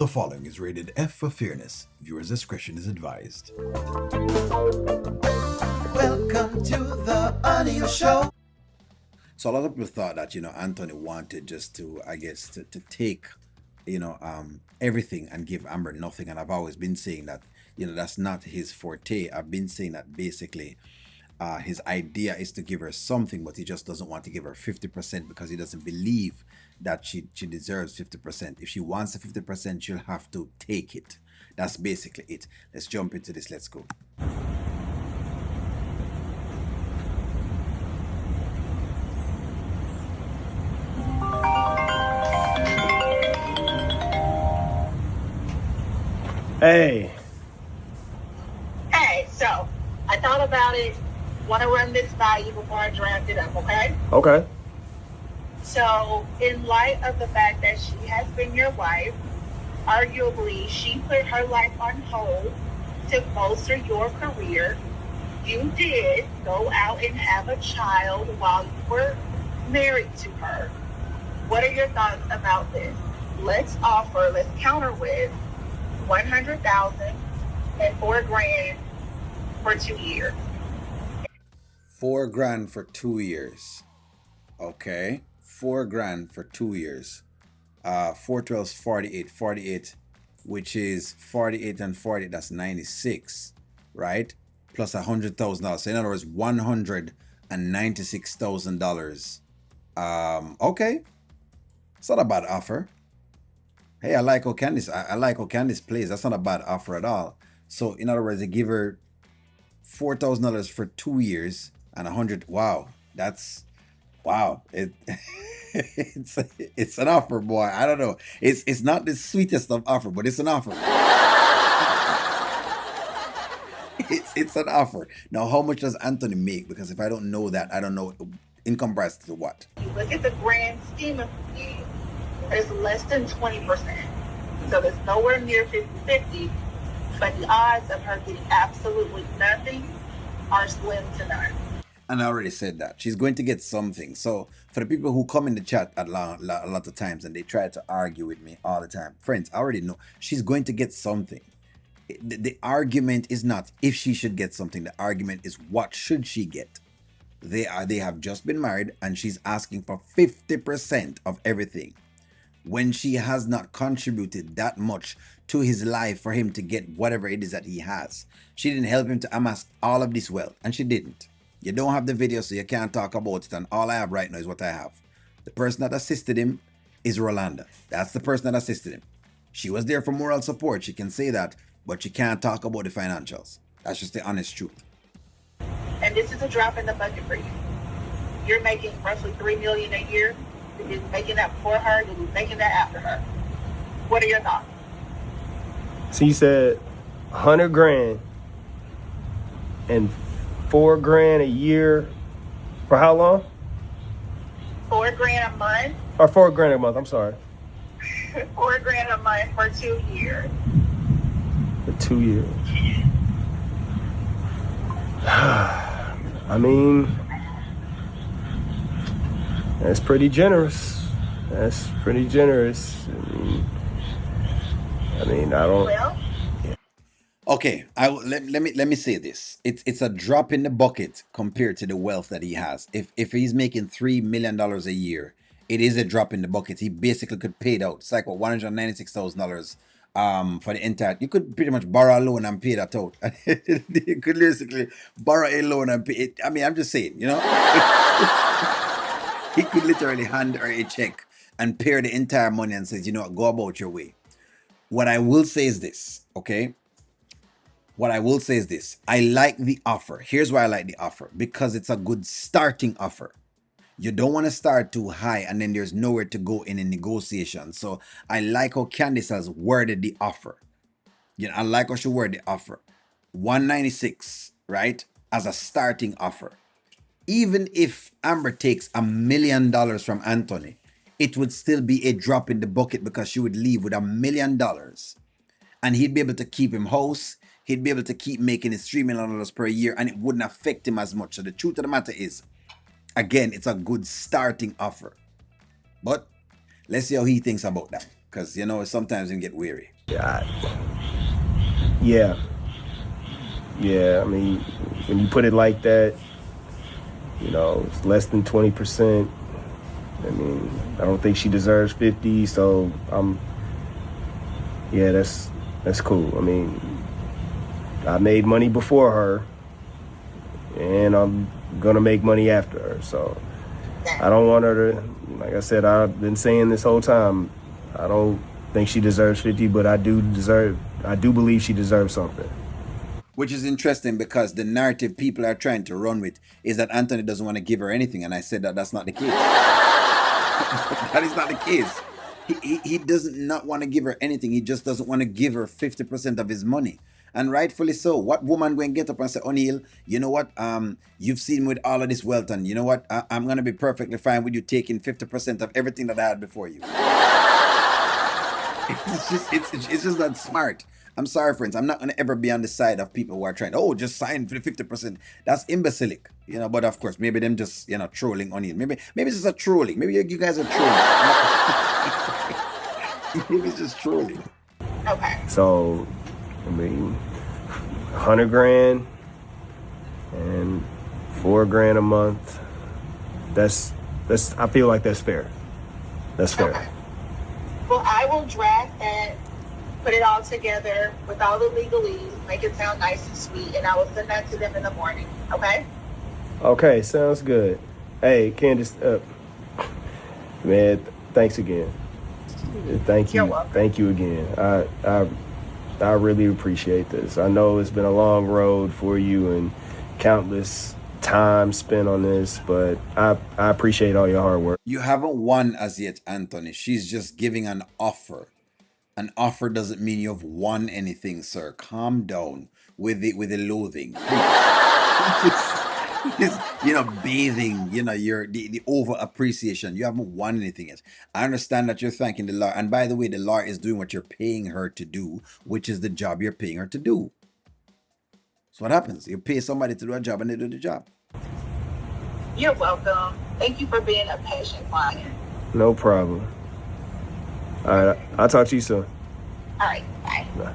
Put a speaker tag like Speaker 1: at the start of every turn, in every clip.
Speaker 1: The following is rated F for fairness. Viewers' discretion is advised.
Speaker 2: Welcome to the Audio Show.
Speaker 1: So a lot of people thought that, Anthony wanted just to, I guess, to take, everything and give Amber nothing. And I've always been saying that, that's not his forte. I've been saying that basically his idea is to give her something, but he just doesn't want to give her 50% because he doesn't believe that she deserves 50%. If she wants the 50%, she'll have to take it. That's basically it. Let's jump into this. Let's go.
Speaker 3: Hey,
Speaker 4: so I thought about it. Want to run this by you before I draft it up, okay?
Speaker 3: okay.
Speaker 4: So, in light of the fact that she has been your wife, arguably she put her life on hold to bolster your career. You did go out and have a child while you were married to her. What are your thoughts about this? Let's counter with $100,000 and $4,000 for 2 years.
Speaker 1: $4,000 for 2 years. Okay. $4,000 for 2 years. 412 is 48. 48, which is 48 and 40, that's 96, right? Plus $100,000. So in other words, $196,000. Okay. It's not a bad offer. Hey, I like how Candice plays. That's not a bad offer at all. So in other words, they give her $4,000 for 2 years and 100. Wow, it's it's an offer, boy. I don't know. It's not the sweetest of offer, but it's an offer. it's an offer. Now, how much does Anthony make? Because if I don't know that, I don't know in comparison to what.
Speaker 4: You look at the grand scheme of things, it's less than 20%. So it's nowhere near 50-50, but the odds of her getting absolutely nothing are slim to none.
Speaker 1: And I already said that. She's going to get something. So for the people who come in the chat a lot of times and they try to argue with me all the time, friends, I already know she's going to get something. The argument is not if she should get something. The argument is what should she get. They have just been married and she's asking for 50% of everything, when she has not contributed that much to his life for him to get whatever it is that he has. She didn't help him to amass all of this wealth, and she didn't. You don't have the video, so you can't talk about it, and all I have right now is what I have. The person that assisted him is Rolanda. That's the person that assisted him. She was there for moral support, she can say that, but she can't talk about the financials. That's just the honest truth.
Speaker 4: And this is a drop in the bucket for you. You're making roughly $3 million a year. You're making that for her, you're making that after her. What are your thoughts?
Speaker 3: So you said $100,000 and $4,000 a year for how long?
Speaker 4: $4,000 a month.
Speaker 3: Or $4,000 a month, I'm sorry.
Speaker 4: $4,000 a month for 2 years.
Speaker 3: For 2 years. I mean, that's pretty generous. That's pretty generous. I mean, I don't.
Speaker 4: Well,
Speaker 1: Okay, let me say this. It's a drop in the bucket compared to the wealth that he has. If he's making $3 million a year, it is a drop in the bucket. He basically could pay it out. It's like what, $196,000 for the entire. You could pretty much borrow a loan and pay that out. You could basically borrow a loan and pay it. I mean, I'm just saying, he could literally hand her a check and pay her the entire money and says, go about your way. What I will say is this, okay? What I will say is this. I like the offer. Here's why I like the offer. Because it's a good starting offer. You don't want to start too high and then there's nowhere to go in a negotiation. So I like how Candice has worded the offer. I like how she worded the offer. 196, right? As a starting offer. Even if Amber takes $1 million from Anthony, it would still be a drop in the bucket because she would leave with $1 million. And he'd be able to keep him house. He'd be able to keep making his $3 million per year and it wouldn't affect him as much. So the truth of the matter is, again, it's a good starting offer. But let's see how he thinks about that. Because, you know, sometimes you can get weary.
Speaker 3: Yeah, yeah, yeah. I mean, when you put it like that, you know, it's less than 20%. I mean, I don't think she deserves 50. So yeah, that's cool. I mean, I made money before her, and I'm gonna make money after her. So I don't want her to. Like I said, I've been saying this whole time, I don't think she deserves 50, but I do believe she deserves something.
Speaker 1: Which is interesting because the narrative people are trying to run with is that Anthony doesn't want to give her anything. And I said that that's not the case. That is not the case. He doesn't not want to give her anything. He just doesn't want to give her 50% of his money. And rightfully so. What woman going to get up and say, O'Neill, you know what? You've seen with all of this wealth, and you know what? I'm going to be perfectly fine with you taking 50% of everything that I had before you. It's just not smart. I'm sorry, friends. I'm not gonna ever be on the side of people who are trying. Oh, just sign for the 50%. That's imbecilic, you know. But of course, maybe them just trolling on it. Maybe it's just a trolling. Maybe you guys are trolling. Maybe it's just trolling.
Speaker 4: Okay.
Speaker 3: So, I mean, 100 grand and 4 grand a month. That's I feel like that's fair. That's fair.
Speaker 4: Okay. Well, I will draft that, put it all together with all the legalese, make it sound nice and sweet, and I will send that to them in the morning. Okay?
Speaker 3: Okay, sounds good. Hey, Candace, man, thanks again. Thank you.
Speaker 4: You're welcome.
Speaker 3: Thank you again. I really appreciate this. I know it's been a long road for you and countless time spent on this, but I appreciate all your hard work.
Speaker 1: You haven't won as yet, Anthony. She's just giving an offer. An offer doesn't mean you've won anything, sir. Calm down with the loathing. Bathing, your the over appreciation. You haven't won anything yet. I understand that you're thanking the lawyer. And by the way, the lawyer is doing what you're paying her to do, which is the job you're paying her to do. So what happens? You pay somebody to do a job and they do the job.
Speaker 4: You're welcome. Thank you for being a patient client.
Speaker 3: No problem. All right, I'll talk to you soon.
Speaker 4: All right. Bye.
Speaker 3: Bye.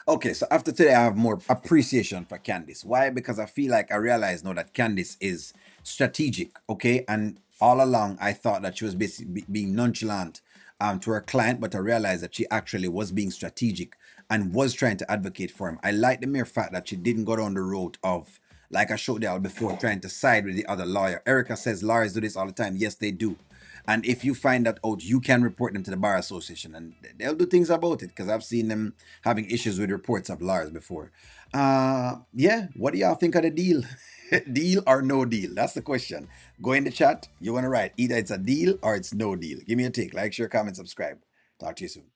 Speaker 1: Okay, so after today, I have more appreciation for Candice. Why? Because I feel like I realize now that Candice is strategic, okay? And all along, I thought that she was basically being nonchalant to her client, but I realized that she actually was being strategic and was trying to advocate for him. I like the mere fact that she didn't go down the road of, like I showed y'all before, trying to side with the other lawyer. Erica says lawyers do this all the time. Yes, they do. And if you find that out, you can report them to the Bar Association and they'll do things about it because I've seen them having issues with reports of lawyers before. Yeah, what do y'all think of the deal? Deal or no deal? That's the question. Go in the chat. You want to write either it's a deal or it's no deal. Give me a take. Like, share, comment, subscribe. Talk to you soon.